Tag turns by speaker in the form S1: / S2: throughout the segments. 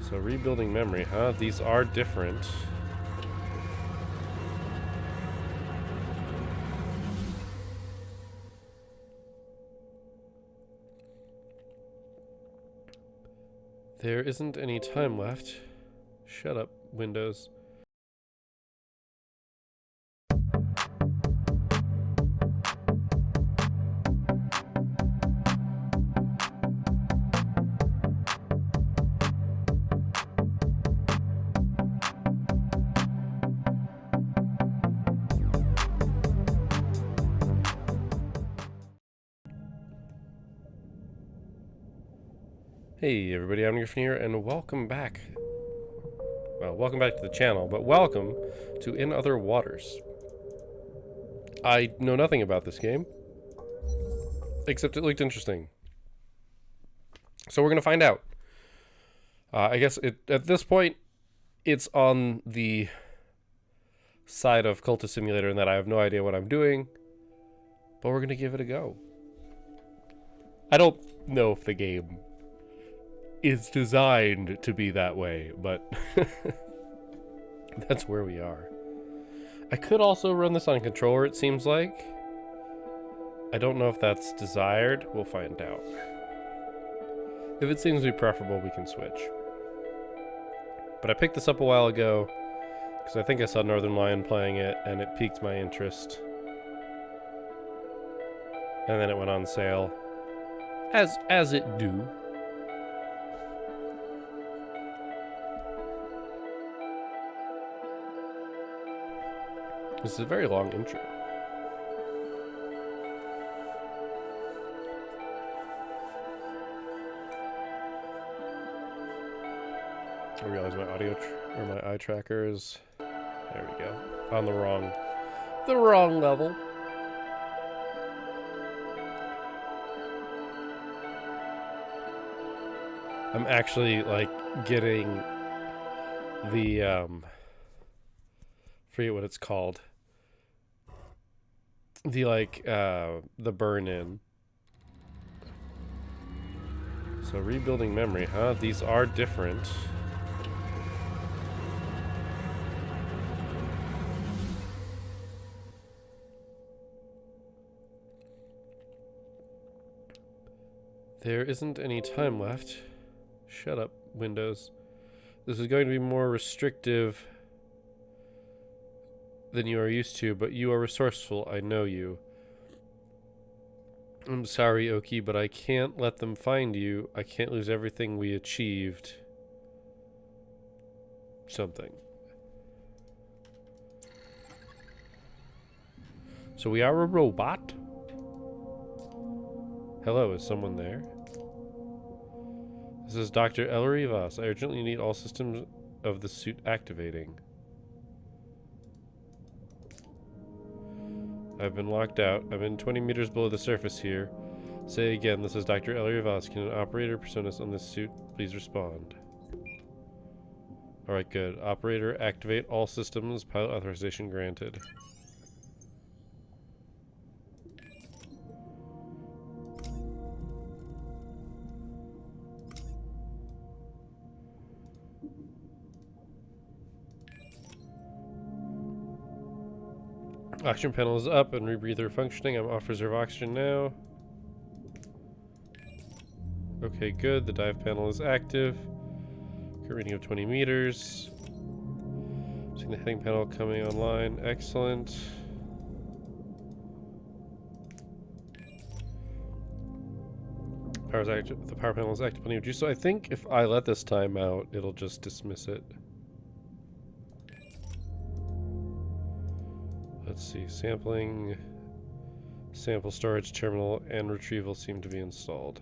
S1: So rebuilding memory, huh? These are different. There isn't any time left. Shut up, Windows. Hey everybody, I'm Griffin here, and welcome back. Well, welcome back to the channel, but welcome to In Other Waters. I know nothing about this game, except it looked interesting. So we're going to find out. I guess at this point, it's on the side of Cultist Simulator in that I have no idea what I'm doing, but we're going to give it a go. I don't know if the game is designed to be that way, but that's where we are. I could also run this on controller, it seems like. I don't know if that's desired. We'll find out. If it seems to be preferable, we can switch. But I picked this up a while ago because I think I saw Northern Lion playing it and it piqued my interest. And then it went on sale. As it do. This is a very long intro. I realize my my eye tracker is, there we go, on the wrong level. I'm actually like getting the forget what it's called. The burn in. So rebuilding memory, huh? These are different. There isn't any time left. Shut up, Windows. This is going to be more restrictive than you are used to, but you are resourceful. I know you. I'm sorry, Oki, but I can't let them find you. I can't lose everything we achieved. Something. So we are a robot. Hello, is someone there? This is Dr. Ellery Voss. I urgently need all systems of the suit activating. I've been locked out. I'm in 20 meters below the surface here. Say again, this is Dr. Ellery Voss. Can an operator PreSonus on this suit please respond? Alright, good. Operator, activate all systems. Pilot authorization granted. Oxygen panel is up and rebreather functioning. I'm off reserve oxygen now. Okay, good. The dive panel is active. Current reading of 20 meters. Seeing the heading panel coming online. Excellent. Power's active. The power panel is active. Plenty of juice. So I think if I let this time out, it'll just dismiss it. Let's see, sampling, sample storage terminal, and retrieval seem to be installed.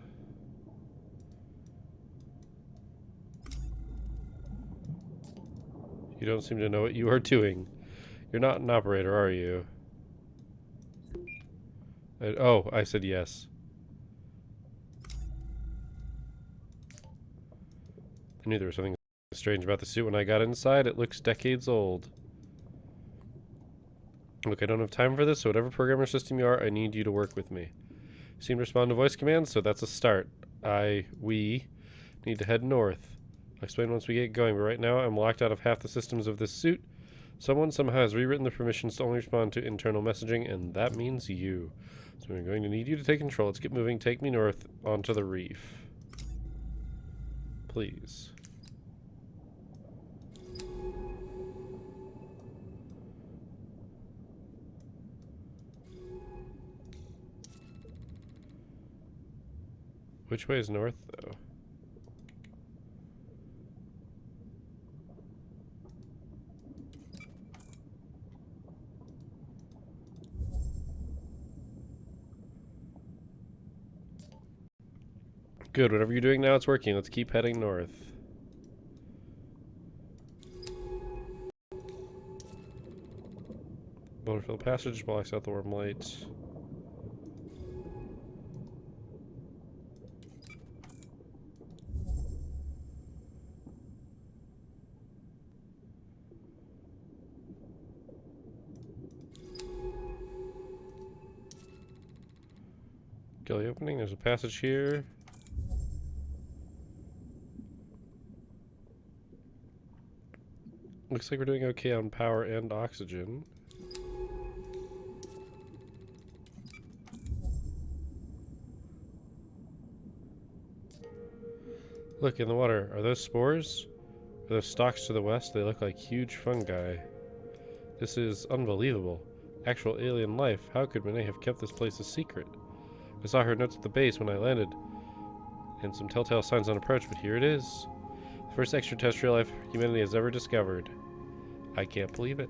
S1: You don't seem to know what you are doing. You're not an operator, are you? Oh, I said yes. I knew there was something strange about the suit when I got inside. It looks decades old. Look, I don't have time for this, so whatever programmer system you are, I need you to work with me. You seem to respond to voice commands, so that's a start. We need to head north. I'll explain once we get going, but right now I'm locked out of half the systems of this suit. Someone somehow has rewritten the permissions to only respond to internal messaging, and that means you. So we're going to need you to take control. Let's get moving. Take me north onto the reef. Please. Which way is north, though? Good, whatever you're doing now, it's working. Let's keep heading north. Boulderfield Passage blocks out the warm light. Gully opening, there's a passage here. Looks like we're doing okay on power and oxygen. Look, in the water. Are those spores? Are those stalks to the west? They look like huge fungi. This is unbelievable. Actual alien life. How could Monet have kept this place a secret? I saw her notes at the base when I landed, and some telltale signs on approach, but here it is. The first extraterrestrial life humanity has ever discovered. I can't believe it.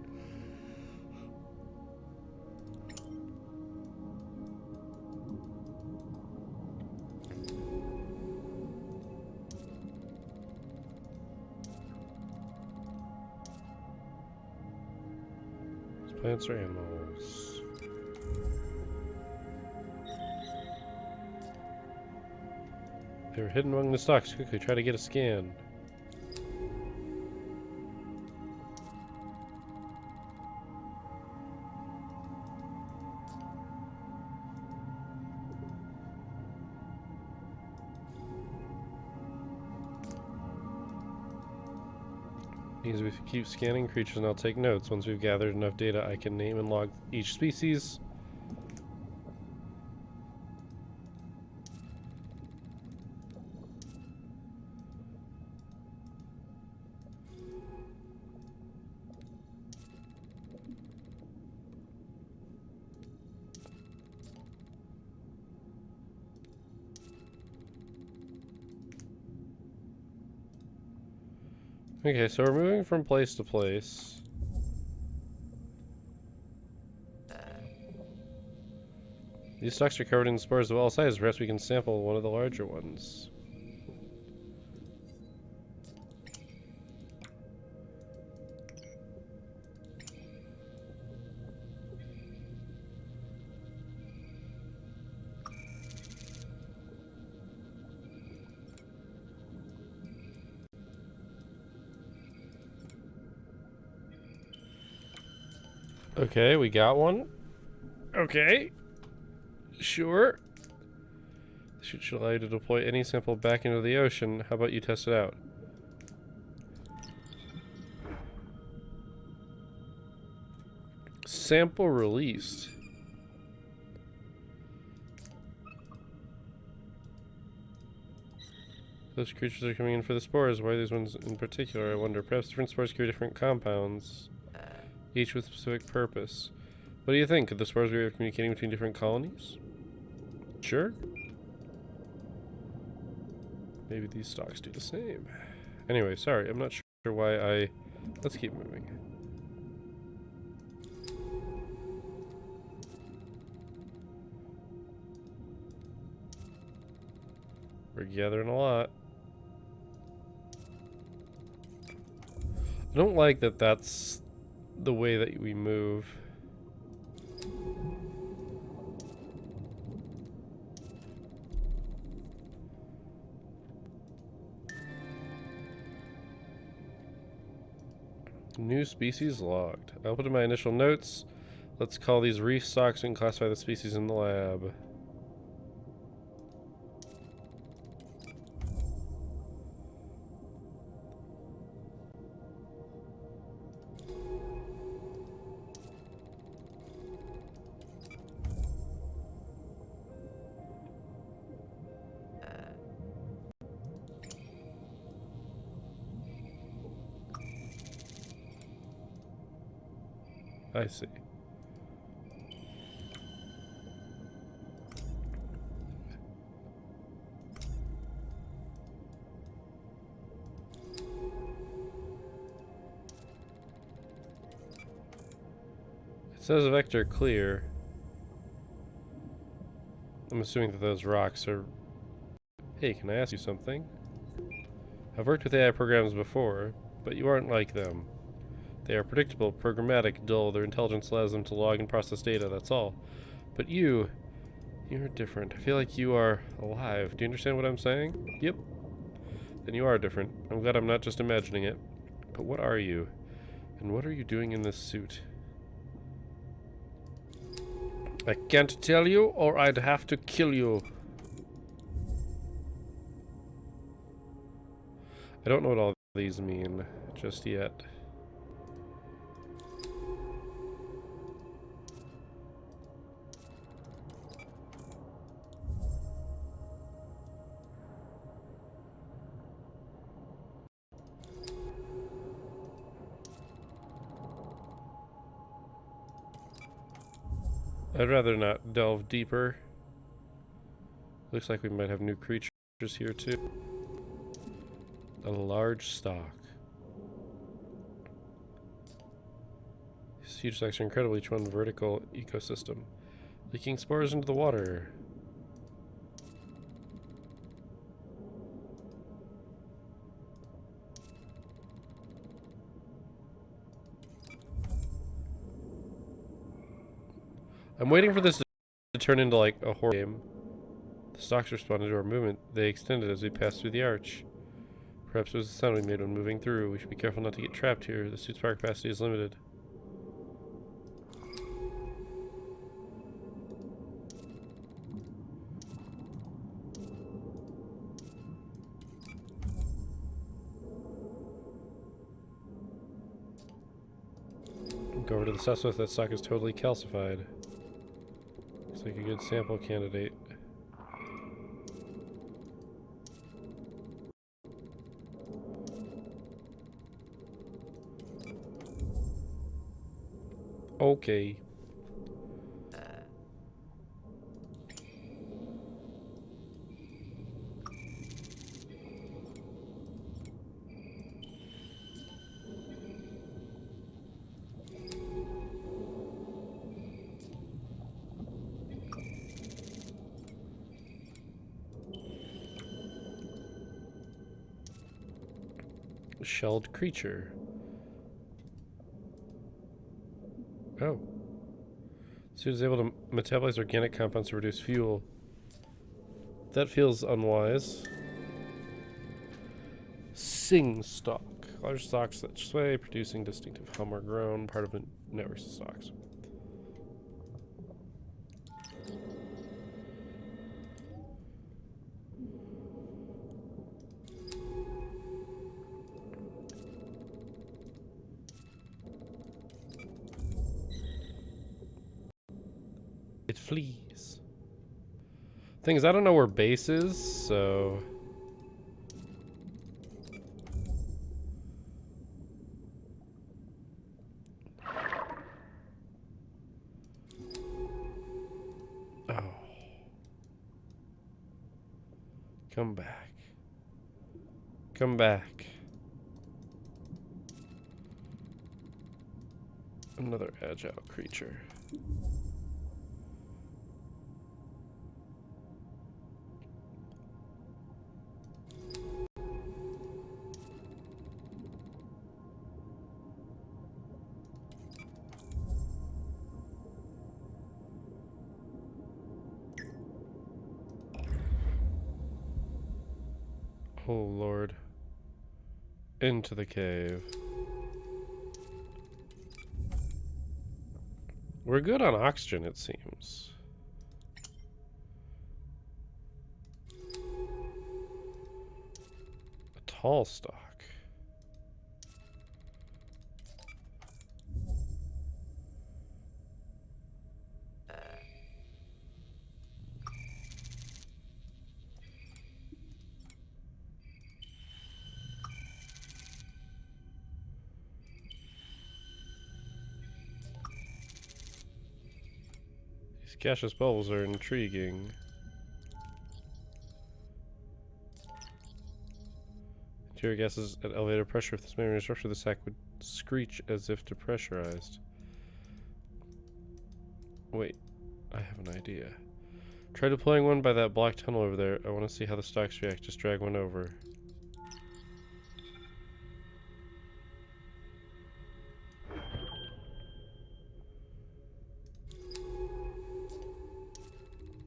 S1: These plants are animals. They were hidden among the stalks. Quickly, try to get a scan. Means we keep scanning creatures and I'll take notes. Once we've gathered enough data, I can name and log each species. Okay, so we're moving from place to place. These stalks are covered in spores of all sizes. Perhaps we can sample one of the larger ones. Okay, we got one. Okay. Sure. This should allow you to deploy any sample back into the ocean. How about you test it out? Sample released. Those creatures are coming in for the spores. Why these ones in particular, I wonder. Perhaps different spores carry different compounds, each with specific purpose. What do you think? Could the spores be communicating between different colonies? Sure. Maybe these stalks do the same. Anyway, sorry, I'm not sure why I... Let's keep moving. We're gathering a lot. I don't like that that's the way that we move. New species logged. I'll put in my initial notes. Let's call these reef stalks and classify the species in the lab. I see. It says vector clear. I'm assuming that those rocks are... Hey, can I ask you something? I've worked with AI programs before, but you aren't like them. They are predictable, programmatic, dull. Their intelligence allows them to log and process data, that's all. But you're different. I feel like you are alive. Do you understand what I'm saying? Yep. Then you are different. I'm glad I'm not just imagining it. But what are you? And what are you doing in this suit? I can't tell you, or I'd have to kill you. I don't know what all these mean just yet. I'd rather not delve deeper. Looks like we might have new creatures here too. A large stalk. These huge stalks are incredible, each one vertical ecosystem. Leaking spores into the water. I'm waiting for this to turn into like a horror game. The stalks responded to our movement. They extended as we passed through the arch. Perhaps it was the sound we made when moving through. We should be careful not to get trapped here. The suit's power capacity is limited. Go over to the suspect. That stock is totally calcified. Looks like a good sample candidate. Okay. Shelled creature. Oh. Suit is able to metabolize organic compounds to reduce fuel. That feels unwise. Sing stalk. Large stalks that sway, producing distinctive hum or groan, part of a network of stalks. It flees. Thing is, I don't know where base is, so... Oh. Come back. Come back. Another agile creature. Oh Lord. Into the cave. We're good on oxygen, it seems. A tall stalk. These gaseous bubbles are intriguing. Interior gases at elevated pressure. If this may structure, the sack would screech as if depressurized. Wait, I have an idea. Try deploying one by that black tunnel over there. I want to see how the stocks react. Just drag one over.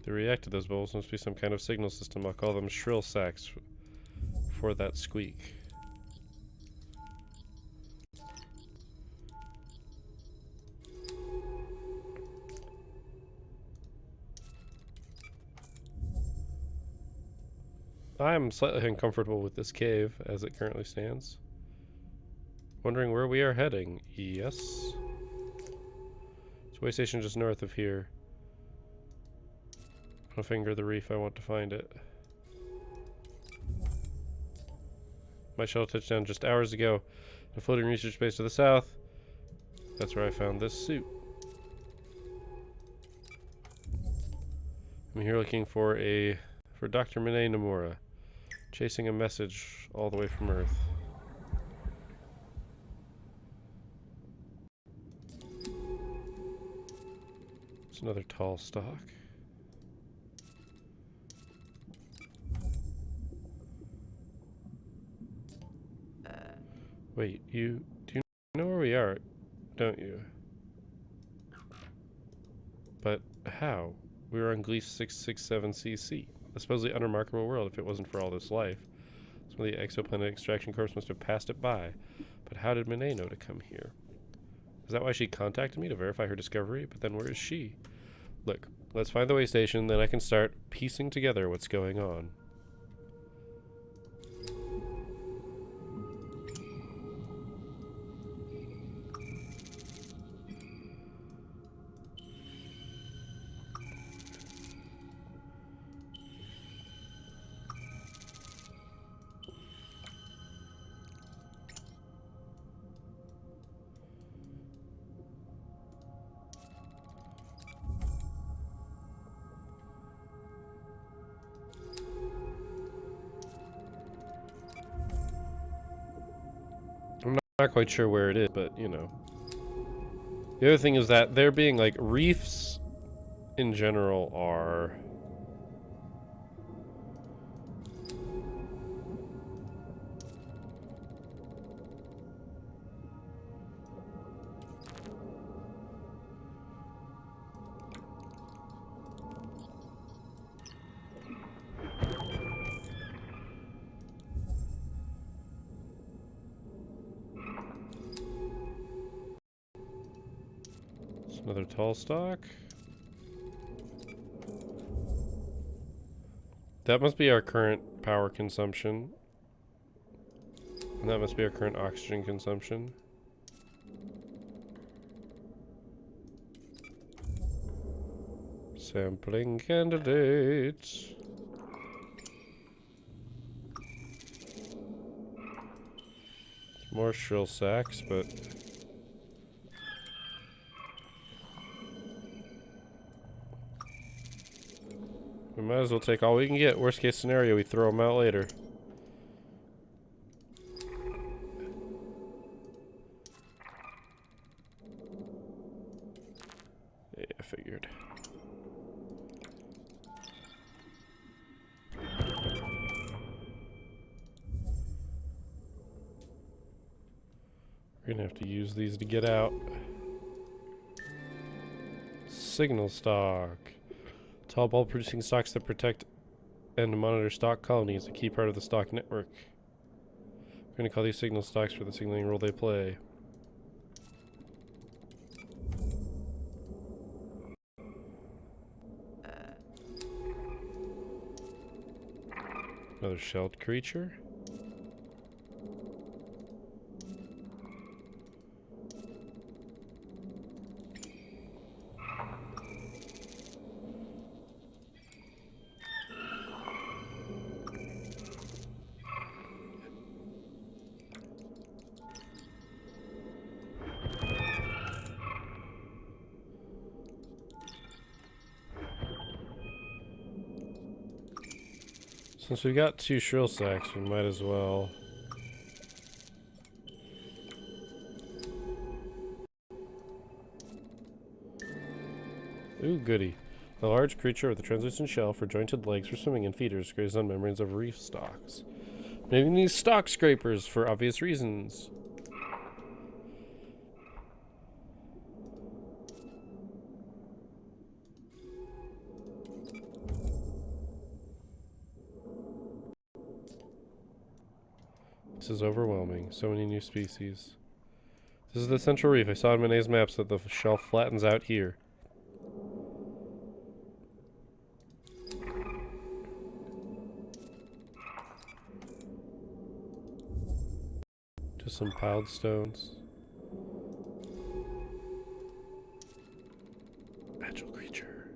S1: They react to those bubbles. Must be some kind of signal system. I'll call them shrill sacks for that squeak. I'm slightly uncomfortable with this cave as it currently stands. Wondering where we are heading. Yes. It's a way station just north of here. I'll finger the reef. I want to find it. My shuttle touched down just hours ago. A floating research base to the south. That's where I found this suit. I'm here looking for Dr. Mine Nomura. Chasing a message all the way from Earth. It's another tall stalk. Wait, do you know where we are, don't you? But how? We were on Gliese 667cc. A supposedly unremarkable world if it wasn't for all this life. Some of the exoplanet extraction corps must have passed it by. But how did Mine know to come here? Is that why she contacted me to verify her discovery? But then where is she? Look, let's find the way station, then I can start piecing together what's going on. Not quite sure where it is, but you know. The other thing is that there being like reefs in general are another tall stock. That must be our current power consumption. And that must be our current oxygen consumption. Sampling candidates. More shrill sacks, but we might as well take all we can get. Worst case scenario, we throw them out later. Yeah, I figured. We're gonna have to use these to get out. Signal stock. Tall bulb producing stocks that protect and monitor stock colonies, a key part of the stock network. We're going to call these signal stocks for the signaling role they play. Another shelled creature. Since we got 2 shrill sacks, we might as well. Ooh, goody. A large creature with a translucent shell for jointed legs for swimming and feeders grazes on membranes of reef stalks. Maybe these stock scrapers for obvious reasons. This is overwhelming. So many new species. This is the central reef. I saw on Manet's maps that the shelf flattens out here. Just some piled stones. Agile creature.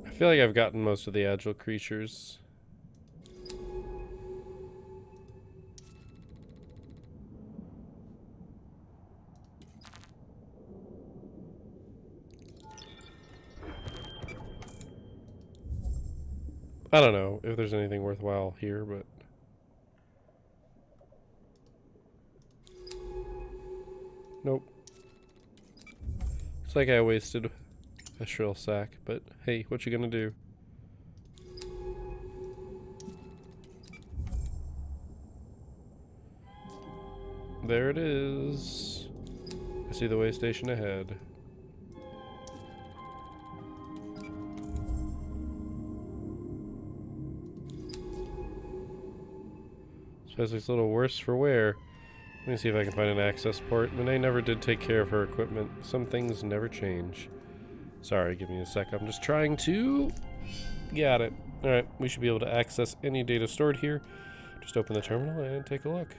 S1: I feel like I've gotten most of the agile creatures. I don't know if there's anything worthwhile here, but... Nope. Looks like I wasted a shrill sack, but hey, what you gonna do? There it is. I see the way station ahead. This place looks a little worse for wear. Let me see if I can find an access port. Manet never did take care of her equipment. Some things never change. Sorry, give me a sec. I'm just trying to... Got it. Alright, we should be able to access any data stored here. Just open the terminal and take a look.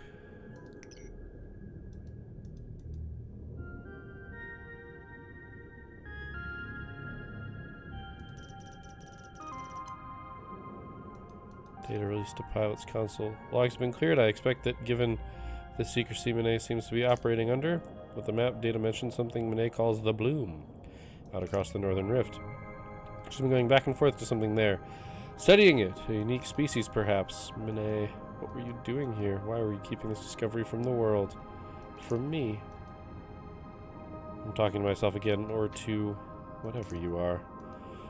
S1: Data released to pilot's console. Logs have been cleared. I expect that given the secrecy Manet seems to be operating under, with the map data mentions something Manet calls the Bloom, out across the northern rift. She's been going back and forth to something there. Studying it. A unique species, perhaps. Manet, what were you doing here? Why were you keeping this discovery from the world? From me? I'm talking to myself again, or to whatever you are.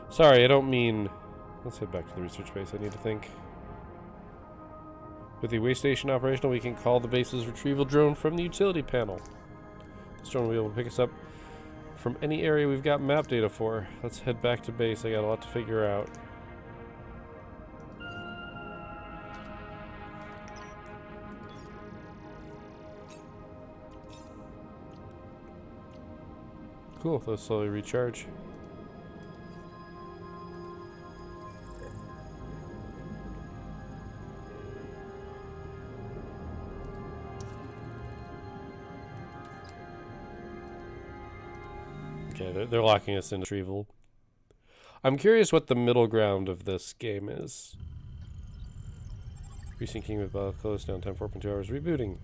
S1: Sorry, I don't mean... Let's head back to the research base. I need to think. With the waste station operational, we can call the base's retrieval drone from the utility panel. This drone will be able to pick us up from any area we've got map data for. Let's head back to base. I got a lot to figure out. Cool, those slowly recharge. Okay, they're locking us in retrieval. I'm curious what the middle ground of this game is. Resyncing with closed downtime 4.2 hours rebooting.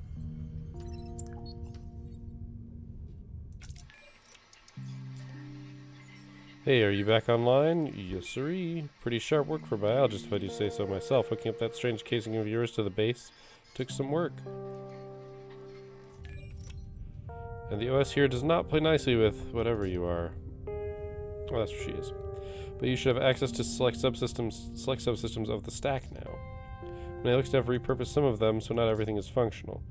S1: Hey, are you back online? Yes, sirree. Pretty sharp work for a biologist, if I do say so myself. Hooking up that strange casing of yours to the base took some work. And the OS here does not play nicely with whatever you are. Well, that's what she is. But you should have access to select subsystems of the stack now. When it looks to have repurposed some of them, so not everything is functional.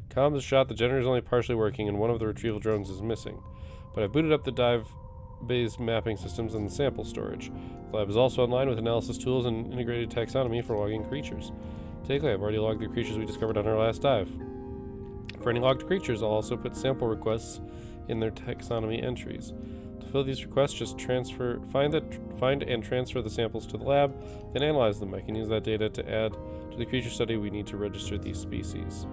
S1: Comms is shot, the generator is only partially working, and one of the retrieval drones is missing. But I booted up the dive bay's mapping systems and the sample storage. The lab is also online with analysis tools and integrated taxonomy for logging creatures. Take I've already logged the creatures we discovered on our last dive. For any logged creatures, I'll also put sample requests in their taxonomy entries. To fill these requests, just find and transfer the samples to the lab, then analyze them. I can use that data to add to the creature study we need to register these species.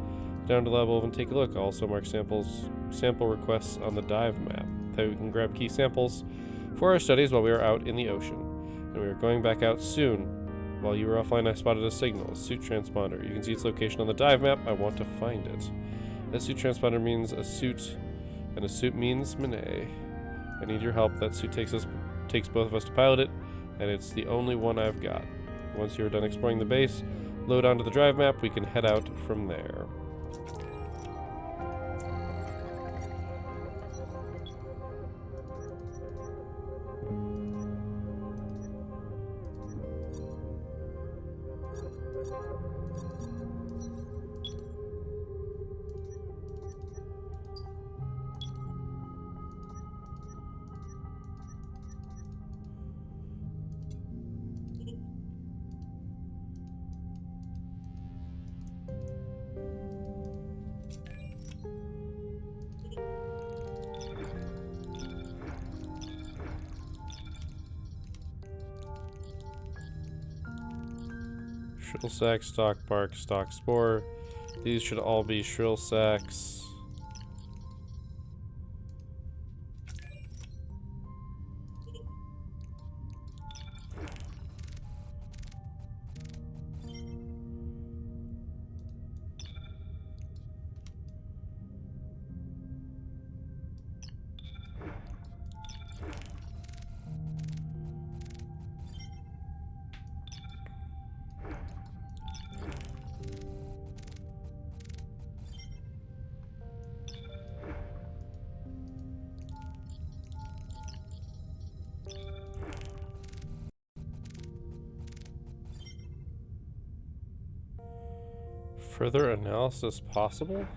S1: Down to the lab, we'll even take a look. I'll also mark sample requests on the dive map. That we can grab key samples for our studies while we are out in the ocean. And we are going back out soon. While you were offline, I spotted a signal, a suit transponder. You can see its location on the dive map. I want to find it. A suit transponder means a suit, and a suit means Manet. I need your help. That suit takes both of us to pilot it, and it's the only one I've got. Once you're done exploring the base, load onto the drive map. We can head out from there. Shrill sac, stock bark, stock spore. These should all be shrill sacs. Further analysis possible?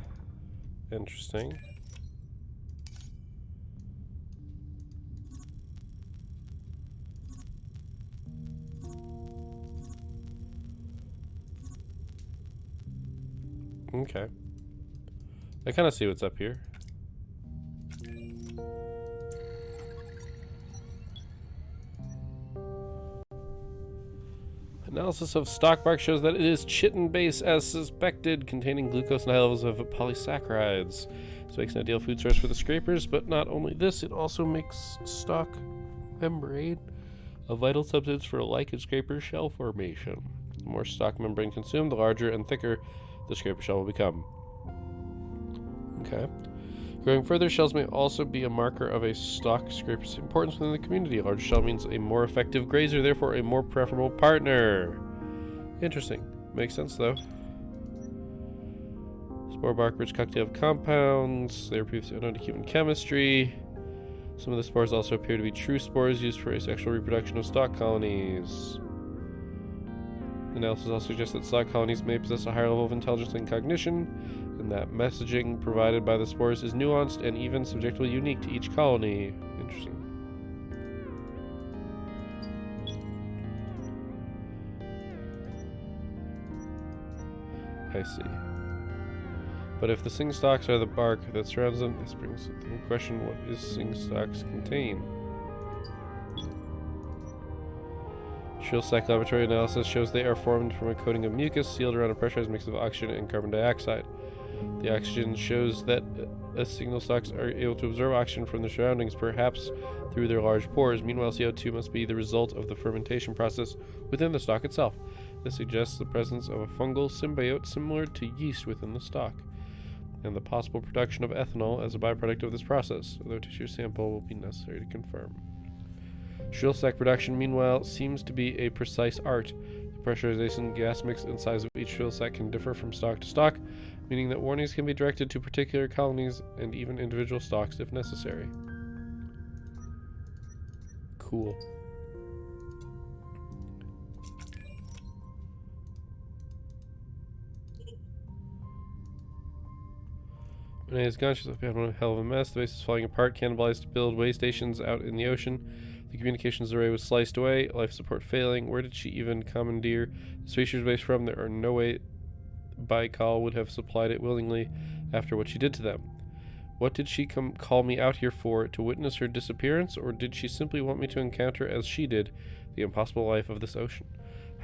S1: Interesting. Okay. I kind of see what's up here. Analysis of stock bark shows that it is chitin base as suspected, containing glucose and high levels of polysaccharides. This makes an ideal food source for the scrapers, but not only this, it also makes stock membrane a vital substance for lichen scraper shell formation. The more stock membrane consumed, the larger and thicker the scraper shell will become. Okay. Going further, shells may also be a marker of a stock scraper's importance within the community. A larger shell means a more effective grazer, therefore a more preferable partner. Interesting. Makes sense, though. Spore bark-rich cocktail of compounds. They are previously unknown to human chemistry. Some of the spores also appear to be true spores used for asexual reproduction of stock colonies. Analysis also suggests that stock colonies may possess a higher level of intelligence and cognition, and that messaging provided by the spores is nuanced and even subjectively unique to each colony. Interesting. I see. But if the sing stalks are the bark that surrounds them, this brings up the question, what is sing stalks contain? Shrill sac laboratory analysis shows they are formed from a coating of mucus sealed around a pressurized mix of oxygen and carbon dioxide. The oxygen shows that single stalks are able to absorb oxygen from their surroundings, perhaps through their large pores. Meanwhile, CO2 must be the result of the fermentation process within the stalk itself. This suggests the presence of a fungal symbiote similar to yeast within the stalk, and the possible production of ethanol as a byproduct of this process, although a tissue sample will be necessary to confirm. Shrill sac production, meanwhile, seems to be a precise art. The pressurization, gas mix, and size of each shrill sac can differ from stalk to stalk, meaning that warnings can be directed to particular colonies and even individual stalks if necessary. Cool. Renee is gone. She's up behind one hell of a mess. The base is falling apart, cannibalized to build way stations out in the ocean. The communications array was sliced away, life support failing. Where did she even commandeer the Spacers base from? There are no way Baikal would have supplied it willingly after what she did to them. What did she call me out here for? To witness her disappearance? Or did she simply want me to encounter, as she did, the impossible life of this ocean?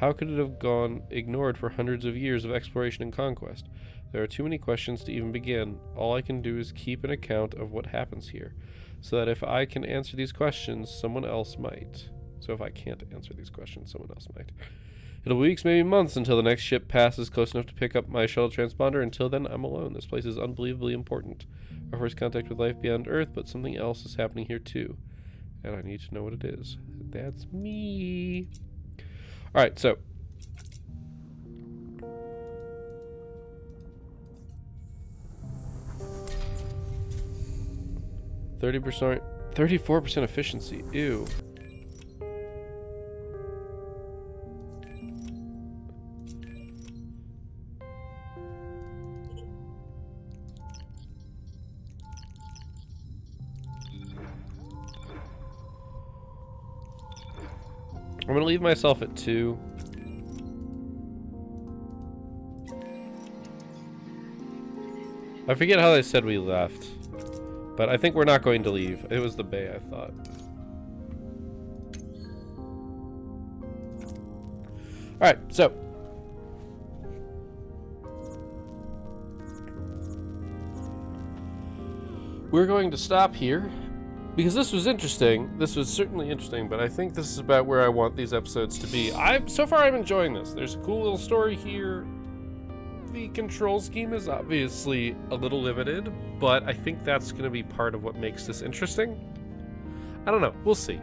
S1: How could it have gone ignored for hundreds of years of exploration and conquest? There are too many questions to even begin. All I can do is keep an account of what happens here, so that if I can answer these questions, someone else might. So if I can't answer these questions, someone else might. It'll be weeks, maybe months, until the next ship passes close enough to pick up my shuttle transponder. Until then, I'm alone. This place is unbelievably important. Our first contact with life beyond Earth, but something else is happening here too. And I need to know what it is. That's me. Alright, so. %, 34% efficiency. Ew. I'm gonna leave myself at 2. I forget how they said we left, but I think we're not going to leave. It was the bay, I thought. Alright, so. We're going to stop here. Because this was interesting. This was certainly interesting, but I think this is about where I want these episodes to be. So far I'm enjoying this. There's a cool little story here. The control scheme is obviously a little limited, but I think that's going to be part of what makes this interesting. I don't know. We'll see.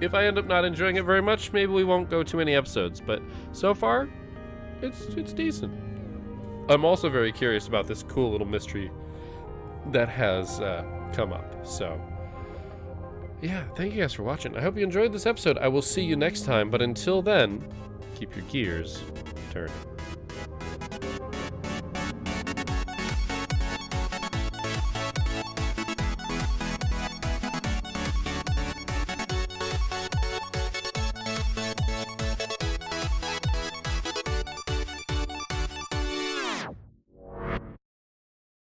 S1: If I end up not enjoying it very much, maybe we won't go too many episodes, but so far, it's decent. I'm also very curious about this cool little mystery that has come up, so. Yeah, thank you guys for watching. I hope you enjoyed this episode. I will see you next time, but until then, keep your gears turning.